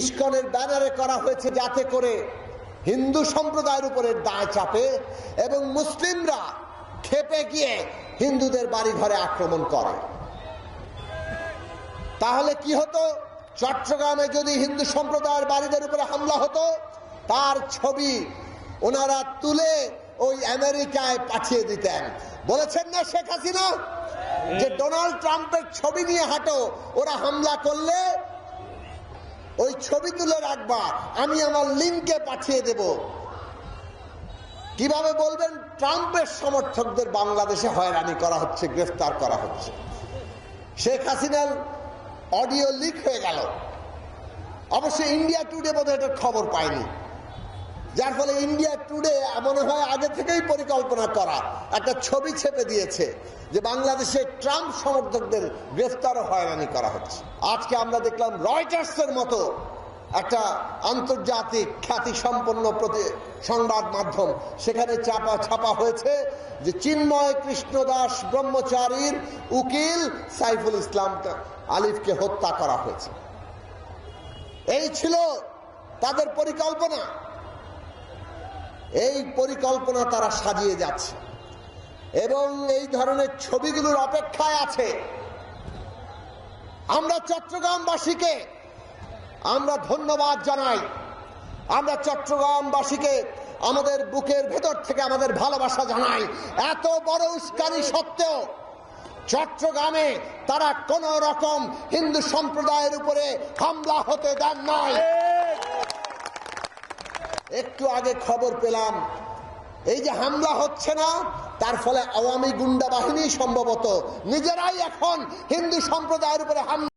ইস্কনের ব্যানারে করা হয়েছে যাতে করে হিন্দু সম্প্রদায়ের উপরে দায় চাপে এবং মুসলিমরা খেপে গিয়ে হিন্দুদের বাড়ি ঘরে আক্রমণ করে। তাহলে কি হতো? চট্টগ্রামে যদি হিন্দু সম্প্রদায়ের বাড়িদের উপরে হামলা হতো, তার ছবি ওনারা তুলে ওই আমেরিকায় পাঠিয়ে দিতেন। বলেছেন না শেখ হাসিনা যে ডোনাল্ড ট্রাম্পের ছবি নিয়ে হাঁটো, ওরা হামলা করলে ওই ছবি তুলে রাখবা, আমি আমার লিঙ্কে পাঠিয়ে দেব। কিভাবে বলবেন ট্রাম্পের সমর্থকদের বাংলাদেশে হয়রানি করা হচ্ছে, গ্রেফতার করা হচ্ছে? শেখ হাসিনার অডিও লিক হয়ে গেল। অবশ্যই ইন্ডিয়া টুডে বোধহয় এটার খবর পায়নি, যার ফলে ইন্ডিয়া টুডে মনে হয় আগে থেকেই পরিকল্পনা করা একটা ছবি ছেপে দিয়েছে যে বাংলাদেশে ট্রাম্প সমর্থকদের গ্রেফতার ও হয়রানি করা হচ্ছে। আজকে আমরা দেখলাম রয়টার্সের মতো একটা আন্তর্জাতিক খ্যাতিসম্পন্ন সংবাদ মাধ্যম, সেখানে ছাপা হয়েছে যে চিন্ময় কৃষ্ণ দাস ব্রহ্মচারীর উকিল সাইফুল ইসলাম আলিফকে হত্যা করা হয়েছে। এই ছিল তাদের পরিকল্পনা। এই পরিকল্পনা তারা সাজিয়ে যাচ্ছে এবং এই ধরনের ছবিগুলোর অপেক্ষায় আছে। আমরা চট্টগ্রামবাসীকে আমরা ধন্যবাদ জানাই। আমরা চট্টগ্রামবাসীকে আমাদের বুকের ভেতর থেকে আমাদের ভালোবাসা জানাই। এত বড় উস্কানি সত্ত্বেও চট্টগ্রামে তারা কোন রকম হিন্দু সম্প্রদায়ের উপরে হামলা হতে দেন নাই। একটু আগে খবর পেলাম এই যে হামলা হচ্ছে না, তার ফলে আওয়ামী গুন্ডা বাহিনী সম্ভবত নিজেরাই এখন হিন্দু সম্প্রদায়ের উপরে হামলা